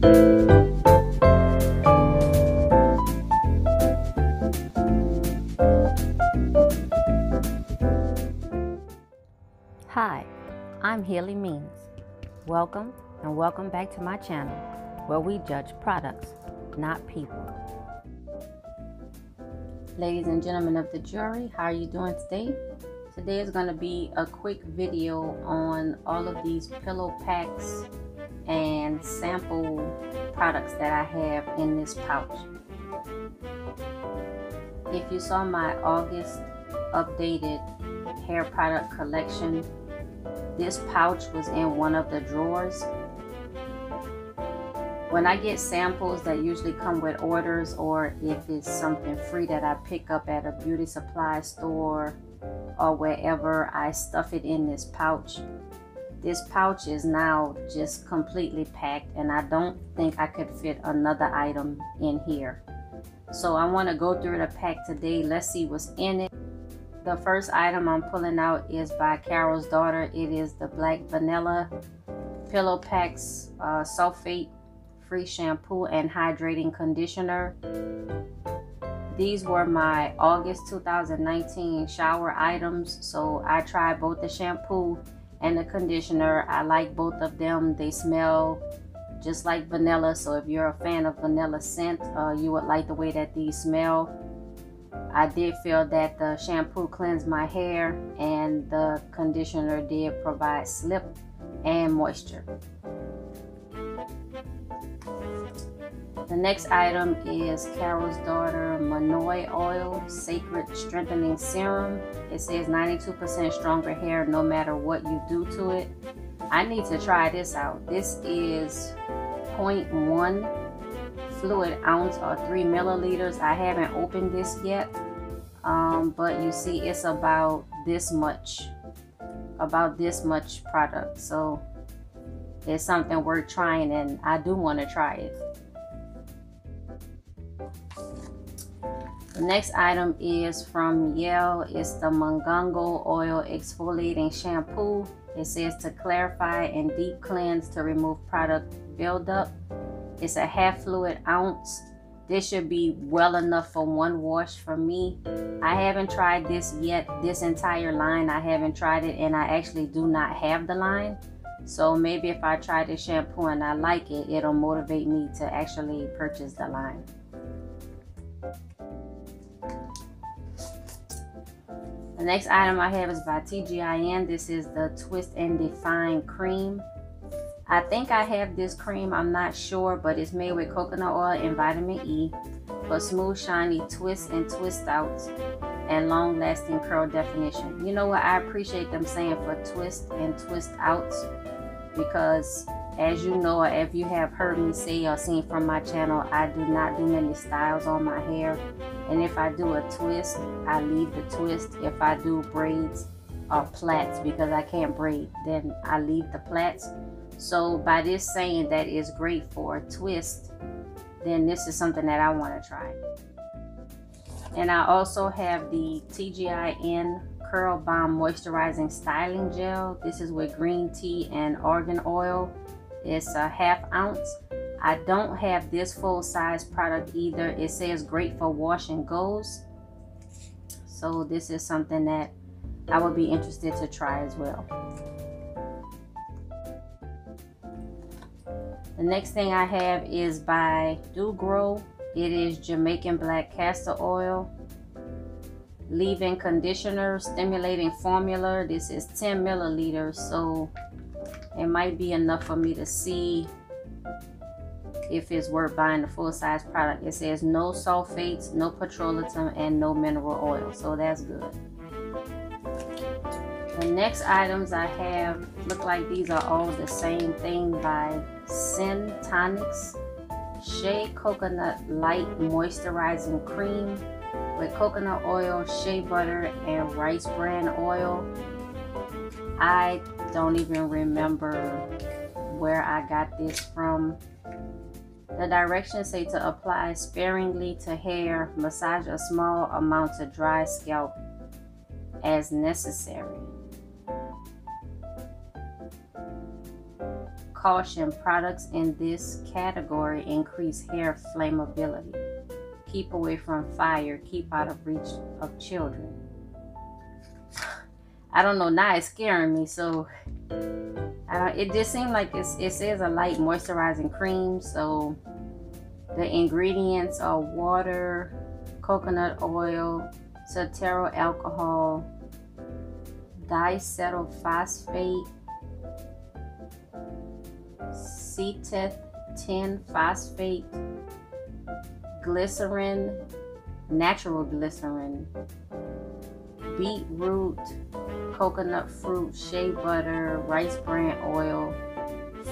Hi, I'm Healy Means. Welcome and welcome back to my channel where we judge products, not people. Ladies and gentlemen of the jury, how are you doing today? Today is going to be a quick video on all of these pillow packs and sample products that I have in this pouch. If you saw my August updated hair product collection, this pouch was in one of the drawers. When I get samples that usually come with orders, or if it's something free that I pick up at a beauty supply store or wherever, I stuff it in this pouch. This pouch is now just completely packed and I don't think I could fit another item in here. So I want to go through the pack today. Let's see what's in it. The first item I'm pulling out is by Carol's Daughter. It is the Black Vanilla Pillow Packs Sulfate Free Shampoo and Hydrating Conditioner. These were my August 2019 shower items. So I tried both the shampoo and the conditioner. I like both of them. They smell just like vanilla. So if you're a fan of vanilla scent, you would like the way that these smell. I did feel that the shampoo cleansed my hair and the conditioner did provide slip and moisture. The next item is Carol's Daughter Monoi Oil Sacred Strengthening Serum. It says 92% stronger hair no matter what you do to it. I need to try this out. This is 0.1 fluid ounce or 3 milliliters. I haven't opened this yet, but you see it's about this much product, so it's something worth trying and I do want to try it. The next item is from Mielle. It's the Mongongo Oil Exfoliating Shampoo. It says to clarify and deep cleanse to remove product buildup. It's a half fluid ounce. This should be well enough for one wash for me. I haven't tried this yet. This entire line, I haven't tried it, and I actually do not have the line. So maybe if I try this shampoo and I like it, it'll motivate me to actually purchase the line. The next item I have is by TGIN. This is the Twist and Define Cream. I think I have this cream, I'm not sure, but it's made with coconut oil and vitamin E for smooth, shiny twists and twist outs and long-lasting curl definition. You know what? I appreciate them saying for twist and twist outs, because as you know, or if you have heard me say or seen from my channel, I do not do many styles on my hair. And if I do a twist, I leave the twist. If I do braids or plaits, because I can't braid, then I leave the plaits. So by this saying that is great for a twist, then this is something that I want to try. And I also have the TGIN Curl Bomb Moisturizing Styling Gel. This is with green tea and argan oil. It's a half ounce. I don't have this full size product either. It says great for wash and goes. So this is something that I would be interested to try as well. The next thing I have is by Do Grow. It is Jamaican Black Castor Oil Leave-In Conditioner Stimulating Formula. This is 10 milliliters, so it might be enough for me to see if it's worth buying the full-size product. It says no sulfates, no petroleum, and no mineral oil, so that's good. The next items I have look like these are all the same thing by Syntonics. Shea-Coconut Light Moisturizing Cream with coconut oil, shea butter, and rice bran oil. I don't even remember where I got this from. The directions say to apply sparingly to hair, massage a small amount to dry scalp as necessary. Caution, products in this category increase hair flammability. Keep away from fire. Keep out of reach of children. I don't know, now it's scaring me. So it just seems like it says a light moisturizing cream. So the ingredients are water, coconut oil, cetearyl alcohol, diacetylphosphate, Keratin phosphate, glycerin, natural glycerin, beetroot, coconut fruit, shea butter, rice bran oil,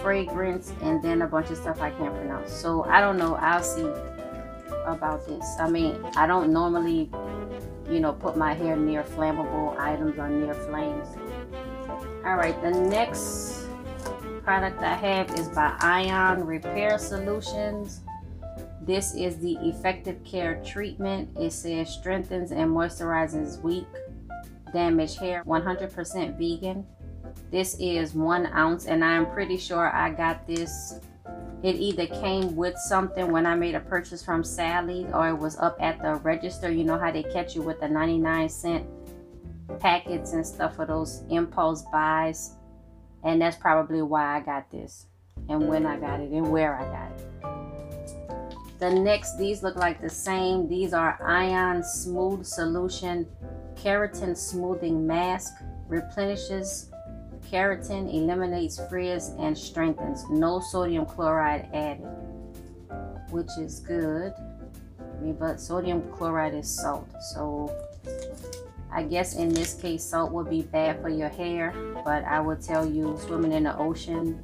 fragrance, and then a bunch of stuff I can't pronounce. So I don't know. I'll see about this. I mean, I don't normally, you know, put my hair near flammable items or near flames. All right, the next product I have is by Ion Repair Solutions. This is the Effective Care Treatment. It says strengthens and moisturizes weak, damaged hair, 100% vegan. This is 1 ounce, and I'm pretty sure I got this. It either came with something when I made a purchase from Sally's, or it was up at the register. You know how they catch you with the 99-cent packets and stuff for those impulse buys. And that's probably why I got this, and when I got it, and where I got it. The next, these look like the same. These are Ion Smooth Solution Keratin Smoothing Mask. Replenishes keratin, eliminates frizz, and strengthens. No sodium chloride added, which is good. I mean, but sodium chloride is salt, so I guess in this case salt would be bad for your hair. But I would tell you, swimming in the ocean,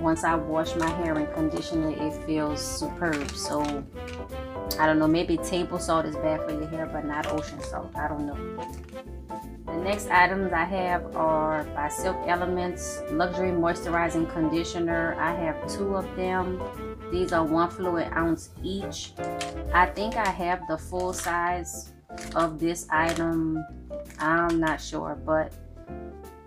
once I wash my hair and condition it, it feels superb. So I don't know, maybe table salt is bad for your hair, but not ocean salt. I don't know. The next items I have are by Silk Elements Luxury Moisturizing Conditioner. I have 2 of them. These are 1 fluid ounce each. I think I have the full size of this item. I'm not sure, but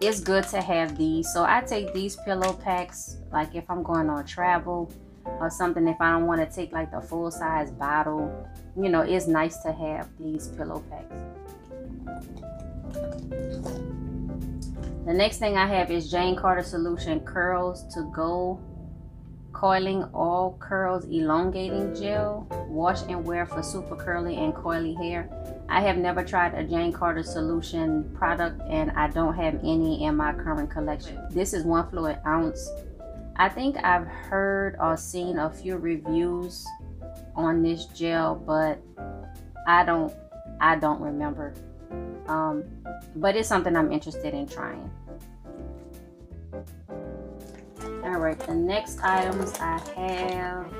it's good to have these. So I take these pillow packs, like if I'm going on travel or something, if I don't want to take like the full size bottle, you know, it's nice to have these pillow packs. The next thing I have is Jane Carter Solution Curls to Go Coiling All Curls Elongating Gel. Wash and wear for super curly and coily hair. I have never tried a Jane Carter Solution product, and I don't have any in my current collection. This is 1 fluid ounce. I think I've heard or seen a few reviews on this gel, but I don't remember. But it's something I'm interested in trying. Alright, the next items I have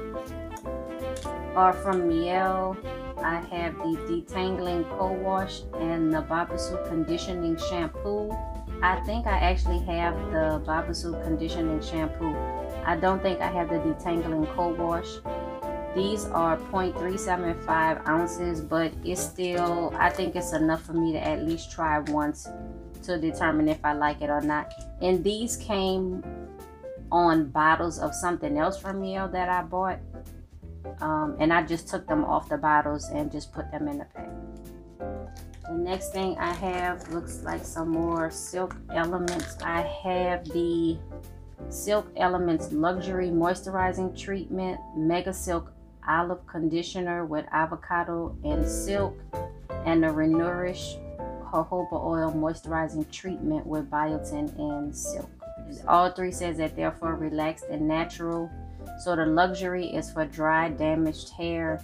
are from Mielle. I have the Detangling Co-Wash and the Babassu Conditioning Shampoo. I think I actually have the Babassu Conditioning Shampoo. I don't think I have the Detangling Co-Wash. These are 0.375 ounces, but it's still, I think it's enough for me to at least try once to determine if I like it or not. And these came on bottles of something else from Miele that I bought. And I just took them off the bottles and just put them in the pack. The next thing I have looks like some more Silk Elements. I have the Silk Elements Luxury Moisturizing Treatment MegaSilk Olive Conditioner with avocado and silk, and the Renourish Jojoba Oil Moisturizing Treatment with biotin and silk. All 3 says that they're for relaxed and natural. So the Luxury is for dry, damaged hair.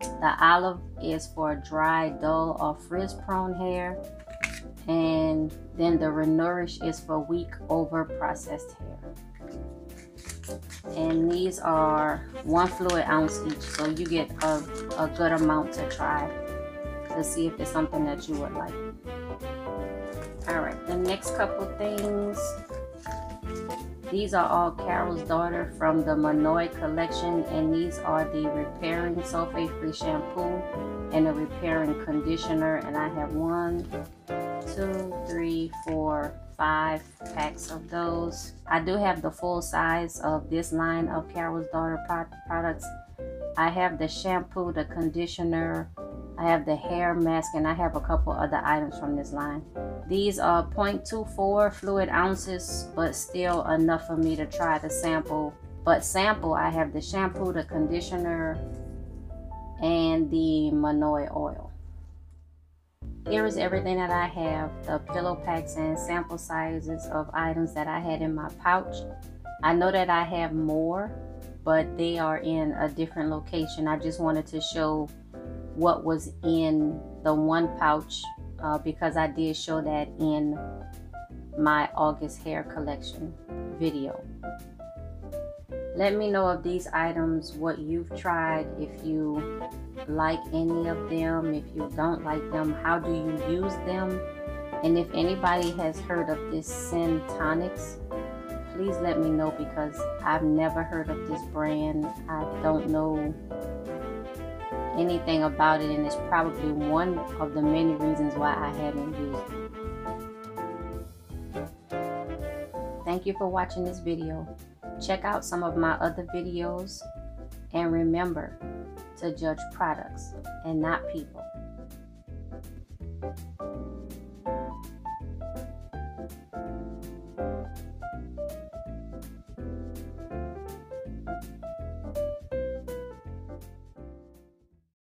The Olive is for dry, dull, or frizz-prone hair. And then the Renourish is for weak, over-processed hair. And these are 1 fluid ounce each, so you get a good amount to try to see if it's something that you would like. Alright, the next couple things. These are all Carol's Daughter from the Monoi collection, and these are the Repairing Sulfate-Free Shampoo and the Repairing Conditioner. And I have 1, 2, 3, 4, 5 packs of those. I do have the full size of this line of Carol's Daughter products. I have the shampoo, the conditioner, I have the hair mask, and I have a couple other items from this line. These are 0.24 fluid ounces, but still enough for me to try to sample. But sample, I have the shampoo, the conditioner, and the Monoi oil. Here is everything that I have, the pillow packs and sample sizes of items that I had in my pouch. I know that I have more, but they are in a different location. I just wanted to show what was in the one pouch because I did show that in my August hair collection video. Let me know of these items, what you've tried, if you like any of them, if you don't like them, how do you use them, and if anybody has heard of this Syntonics, please let me know because I've never heard of this brand. I don't know anything about it, and it's probably one of the many reasons why I haven't used it. Thank you for watching this video. Check out some of my other videos, and remember to judge products and not people.